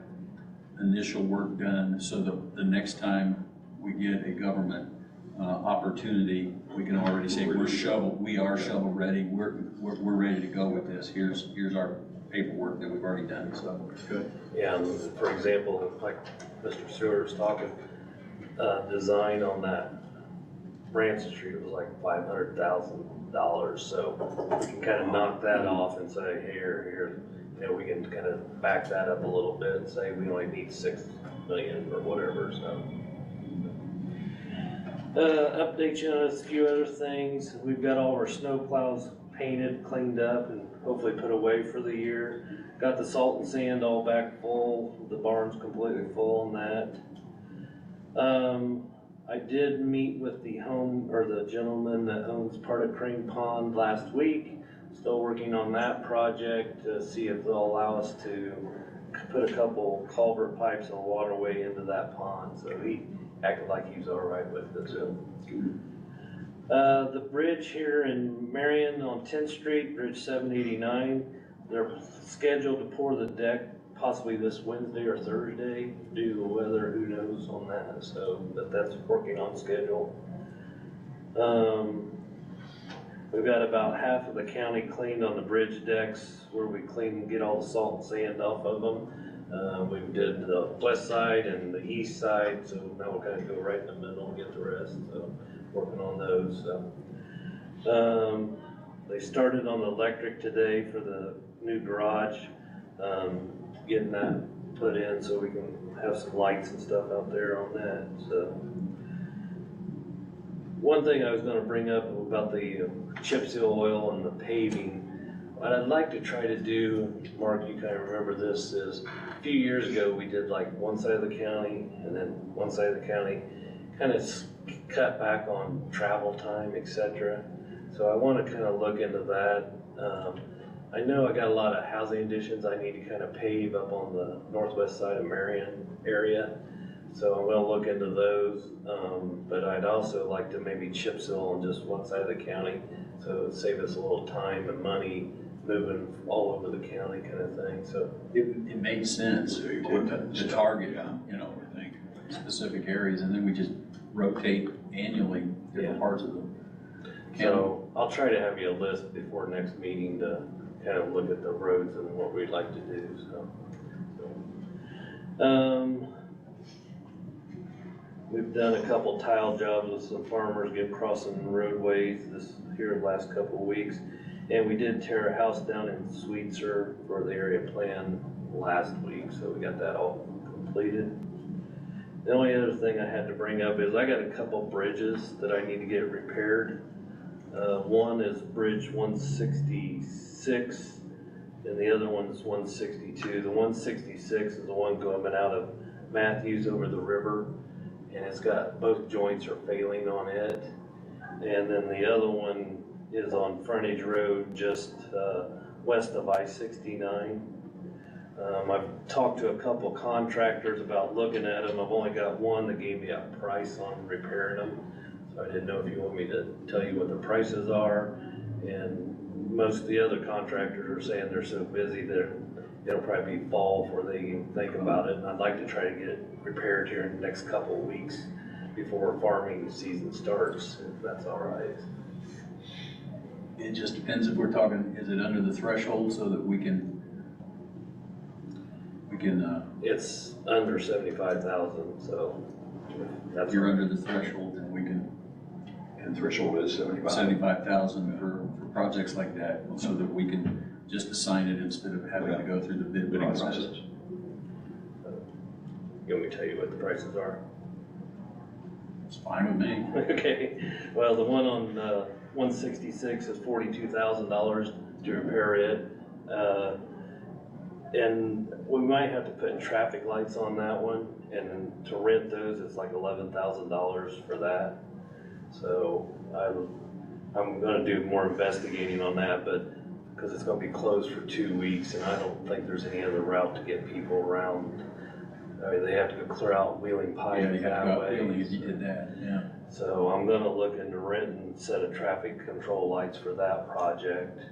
initial work done so that the next time we get a government opportunity, we can already say we are shovel ready, we're ready to go with this. Here's our paperwork that we've already done, so. Good. Yeah, and for example, like Mr. Stewart was talking, design on that Branson Street was like $500,000, so we can kind of knock that off and say, here, you know, we can kind of back that up a little bit and say we only need 6 million or whatever, so. Update you on a few other things. We've got all of our snow plows painted, cleaned up, and hopefully put away for the year. Got the salt and sand all back full. The barn's completely full on that. I did meet with the gentleman that owns part of Crane Pond last week. Still working on that project to see if they'll allow us to put a couple culvert pipes and a waterway into that pond. So he acted like he was all right with it too. The bridge here in Marion on 10th Street, Bridge 789, they're scheduled to pour the deck possibly this Wednesday or Thursday due to the weather, who knows on that, so that's working on schedule. We've got about half of the county cleaned on the bridge decks where we clean and get all the salt and sand off of them. We did the west side and the east side, so now we're gonna go right in the middle and get the rest, so working on those. So. They started on the electric today for the new garage, getting that put in so we can have some lights and stuff out there on that, so. One thing I was gonna bring up about the chip seal oil and the paving, what I'd like to try to do, Mark, you kind of remember this, is a few years ago, we did like one side of the county and then one side of the county, kind of cut back on travel time, etc. So I want to kind of look into that. I know I got a lot of housing additions I need to kind of pave up on the northwest side of Marion area. So I'm gonna look into those, but I'd also like to maybe chip seal on just one side of the county, so it'd save us a little time and money moving all over the county kind of thing, so. It makes sense to target, you know, specific areas, and then we just rotate annually different parts of them. So I'll try to have you a list before next meeting to kind of look at the roads and what we'd like to do, so. We've done a couple tile jobs with some farmers crossing roadways the last couple of weeks. And we did tear a house down in Sweetser for the area plan last week, so we got that all completed. The only other thing I had to bring up is I got a couple bridges that I need to get repaired. One is Bridge 166, and the other one is 162. The 166 is the one coming out of Matthews over the river, and it's got both joints are failing on it. And then the other one is on Frontage Road, just west of I-69. I've talked to a couple contractors about looking at them. I've only got one that gave me a price on repairing them. So I didn't know if you want me to tell you what the prices are. And most of the other contractors are saying they're so busy that it'll probably be fall before they even think about it. And I'd like to try to get it repaired here in the next couple of weeks before farming season starts, if that's all right. It just depends if we're talking, is it under the threshold so that we can, It's under 75,000, so that's. if you're under the threshold, then we can. And threshold is 75. 75,000 for projects like that, so that we can just assign it instead of having to go through the bidding process. You want me to tell you what the prices are? It's fine with me. Okay, well, the one on 166 is $42,000 to repair it. And we might have to put traffic lights on that one, and to rent those, it's like $11,000 for that. So I'm gonna do more investigating on that, but because it's gonna be closed for 2 weeks, and I don't think there's any other route to get people around. I mean, they have to go clear out Wheeling Pike Yeah, you have to that go out way. Wheeling if you did that, yeah. So I'm gonna look into renting a set of traffic control lights for that project.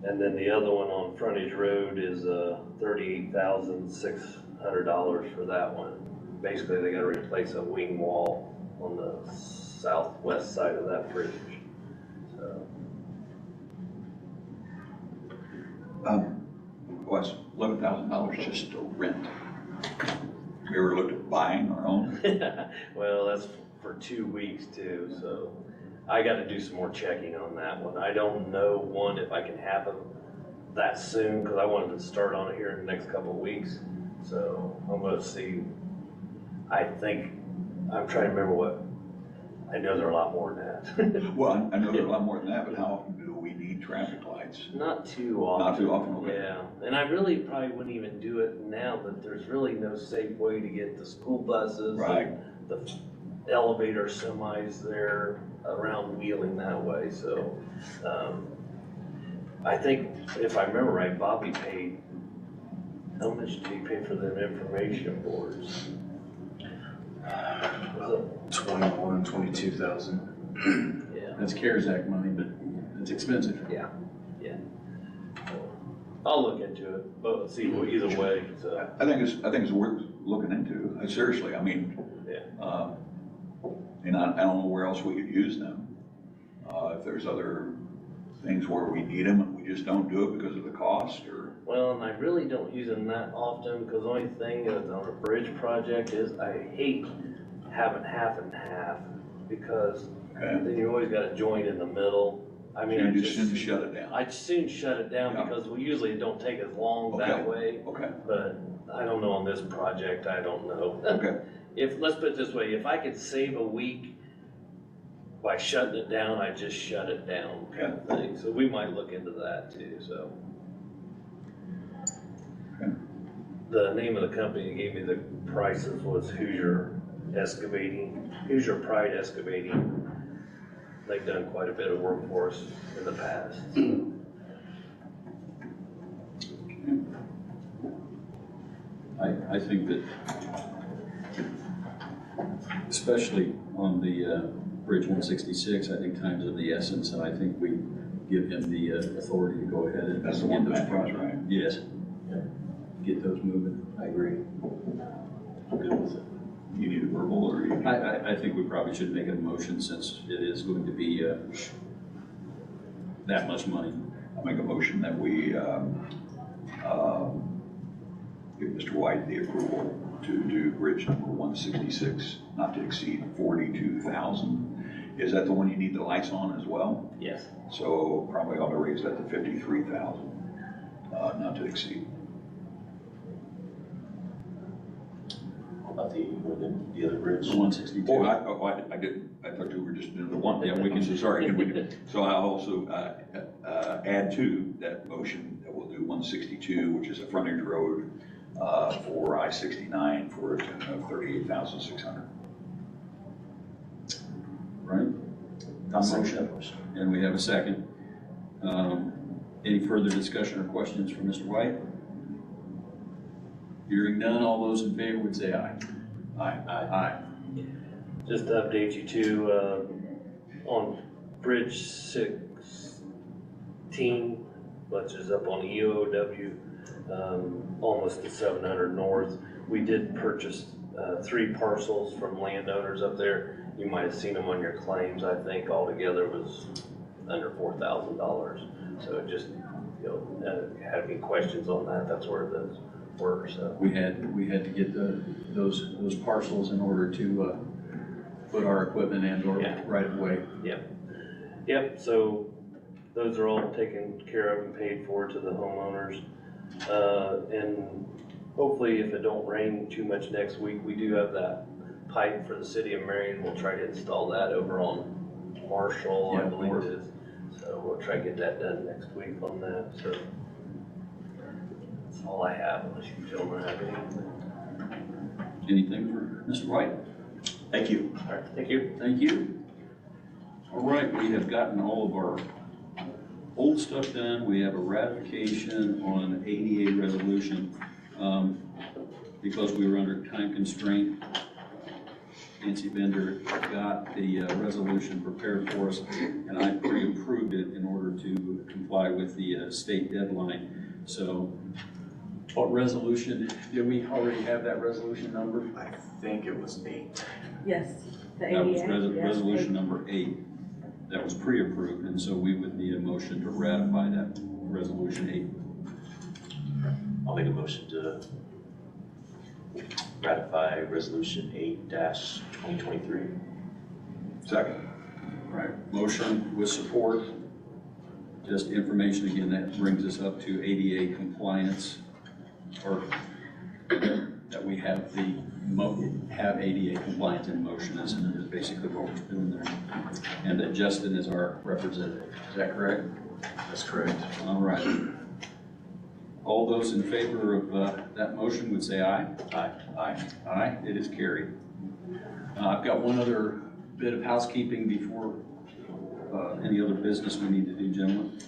And then the other one on Frontage Road is $38,600 $100 for that one. Basically, they gotta replace a wing wall on the southwest side of that bridge, so. Was $11,000 just to rent? You ever looked at buying our own? Well, that's for 2 weeks too, so I gotta do some more checking on that one. I don't know, one, if I can have them that soon, cause I wanted to start on it here in the next couple of weeks. So I'm gonna see, I think, I'm trying to remember what, I know there are a lot more than that. Well, I know there are a lot more than that, but how often do we need traffic lights? Not too often. Not too often, okay. Yeah, and I really probably wouldn't even do it now, but there's really no safe way to get the school buses. Right. And the elevator semis there around Wheeling that way, so, I think, if I remember right, Bobby paid, how much did he pay for them information boards? Was it 21, 22,000. Yeah, That's CARES Act money, but it's expensive. yeah. I'll look into it, but see, either way, so. I think it's worth looking into, seriously, I mean. Yeah. And I don't know where else we could use them. If there's other things where we need them and we just don't do it because of the cost, or. Well, and I really don't use them that often, because the only thing is on a bridge project is I hate having half and half, because Okay. then you always got a joint in the middle. I mean, You I just just, shouldn't shut it down. I'd soon shut it down, Yeah. because usually it don't take as long that Okay. way, Okay, but I don't know on this project, I don't know. okay, If, let's put it this way, if I could save a week by shutting it down, I just shut it down kind of thing. So we might look into that too, so. Okay. The name of the company that gave me the prices was Hoosier Pride Excavating. They've done quite a bit of work for us in the past. I think that, especially on the Bridge 166, I think time's of the essence, and I think we give him the authority to go ahead and That's the get one those back, projects. right? Yes. Get those moving. I agree. I'm good with it. you need a verbal, or you? I think we probably should make a motion, since it is going to be that much money. I make a motion that we give Mr. White the approval to do bridge number 166, not to exceed 42,000. Is that the one you need the lights on as well? Yes. So probably ought to raise that to 53,000, not to exceed. About the other bridge? 162. Oh, I didn't, I thought you were just doing the one. Yeah, we can- I'm so sorry. So I'll also add to that motion that we'll do 162, which is a frontage road for I-69 for a tune of 38,600. Right? Motion, and we have a second. Any further discussion or questions from Mr. White? Hearing none, all those in favor would say aye. Aye. Aye. Just to update you too, on Bridge 16, which is up on EOW, almost to 700 North. We did purchase 3 parcels from landowners up there. You might have seen them on your claims. I think altogether was under $4,000. So it just, had any questions on that, that's where those were, so. We had to get those parcels in order to put our equipment and or Yeah. right of way. Yep, so those are all taken care of and paid for to the homeowners. And hopefully if it don't rain too much next week, we do have that pipe for the city of Marion. We'll try to install that over on Marshall, I Yeah, believe north. it is. So we'll try to get that done next week on that, so. That's all I have, unless you gentlemen have anything. Anything for Mr. White? Thank you. All right, thank you. Thank you. All right, we have gotten all of our old stuff done. We have a ratification on ADA resolution. Because we were under time constraint, Nancy Bender got the resolution prepared for us, and I pre-approved it in order to comply with the state deadline. So What resolution, did we already have that resolution number? I think it was 8. Yes, the That was ADA. yes, resolution number 8. That was pre-approved, and so we would need a motion to ratify that resolution 8. I'll make a motion to ratify resolution 8-2023. Second. Right, motion with support. Just information again, that brings us up to ADA compliance, or that we have have ADA compliance in motion is basically what we're doing there. And that Justin is our representative, is that correct? That's correct. All right. All those in favor of that motion would say aye. Aye. Aye. Aye, it is carried. I've got one other bit of housekeeping before any other business we need to do, gentlemen.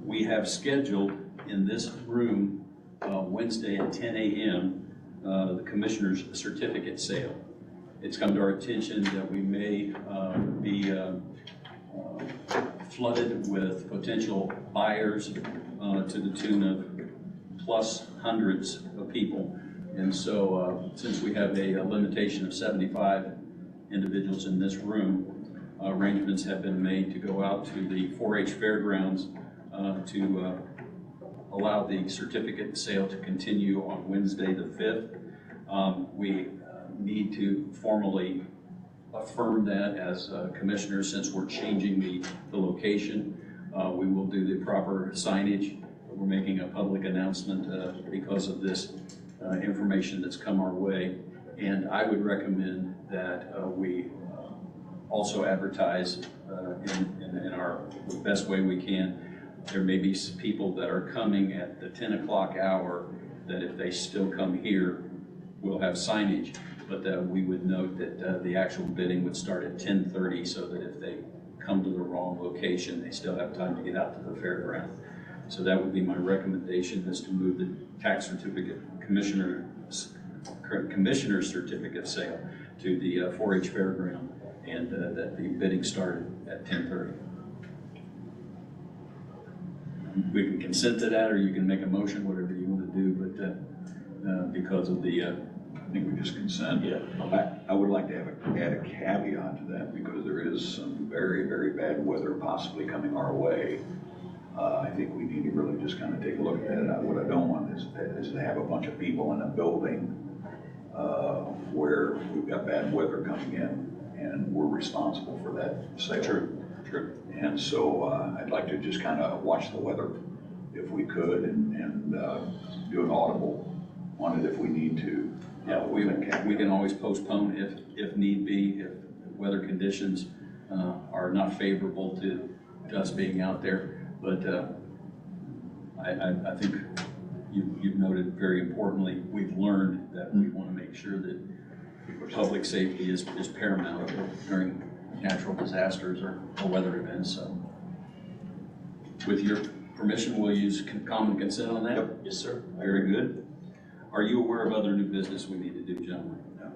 We have scheduled in this room Wednesday at 10 a.m. The Commissioner's Certificate Sale. It's come to our attention that we may be flooded with potential buyers to the tune of plus hundreds of people. And so since we have a limitation of 75 individuals in this room, arrangements have been made to go out to the 4-H fairgrounds to allow the certificate sale to continue on Wednesday the 5th. We need to formally affirm that as commissioners, since we're changing the location. We will do the proper signage. We're making a public announcement because of this information that's come our way. And I would recommend that we also advertise in our best way we can. There may be people that are coming at the 10 o'clock hour that if they still come here, we'll have signage, but that we would note that the actual bidding would start at 10:30 so that if they come to the wrong location, they still have time to get out to the fairground. So that would be my recommendation, is to move the tax certificate commissioner's certificate sale to the 4-H fairground, and that the bidding started at 10:30. We can consent to that, or you can make a motion, whatever you want to do, but because of the... I think we just consent. Yeah. I would like to add a caveat to that, because there is some very, very bad weather possibly coming our way. I think we need to really just kind of take a look at that. What I don't want is to have a bunch of people in a building where we've got bad weather coming in, and we're responsible for that sale. True. And so I'd like to just kind of watch the weather if we could, and do an audible on it if we need to. Yeah, we can always postpone if need be, if weather conditions are not favorable to us being out there. But I think you've noted very importantly, we've learned that we want to make sure that public safety is paramount during natural disasters or weather events. So with your permission, we'll use common consent on that? Yep. Yes, sir. Very good. Are you aware of other new business we need to do, gentlemen? No.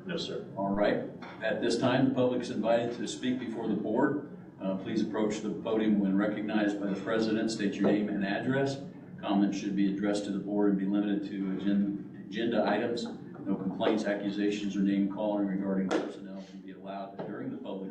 No, sir. All right. At this time, the public is invited to speak before the board. Please approach the podium when recognized by the president. State your name and address. Comments should be addressed to the board and be limited to agenda items. No complaints, accusations, or name calling regarding personnel can be allowed during the public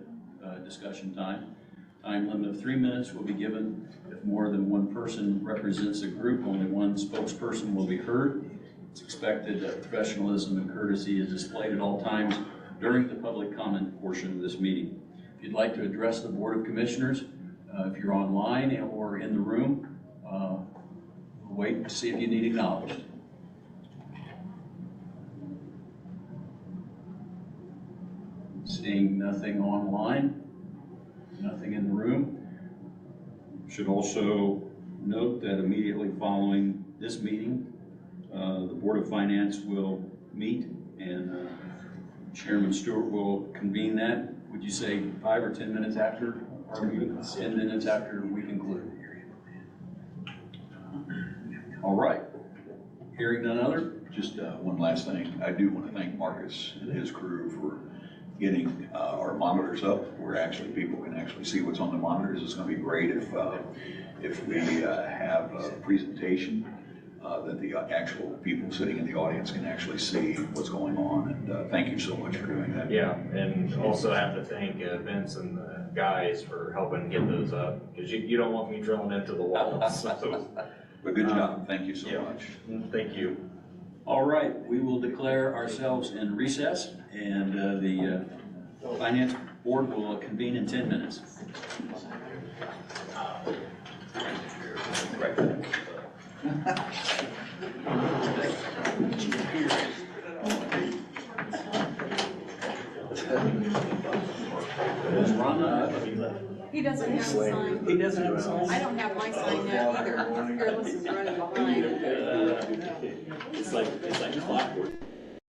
discussion time. Time limit of 3 minutes will be given. If more than one person represents a group, only one spokesperson will be heard. It's expected that professionalism and courtesy is displayed at all times during the public comment portion of this meeting. If you'd like to address the Board of Commissioners, if you're online or in the room, wait to see if you need acknowledged. Seeing nothing online, nothing in the room. Should also note that immediately following this meeting, the Board of Finance will meet, and Chairman Stewart will convene that. Would you say 5 or 10 minutes after our meeting? 10 minutes after we conclude. All right. Hearing none other? Just one last thing. I do want to thank Marcus and his crew for getting our monitors up, where actually people can actually see what's on the monitors. It's going to be great if we have a presentation that the actual people sitting in the audience can actually see what's going on. And thank you so much for doing that. Yeah, and also have to thank Vince and the guys for helping get those up, because you don't want me drilling into the walls, so. But good job. Thank you so Yeah. much. Thank you. All right, we will declare ourselves in recess, and the Finance Board will convene in 10 minutes. He doesn't have a sign. He doesn't have a sign? I don't have my sign yet either. Fearless is running behind. It's like clockwork.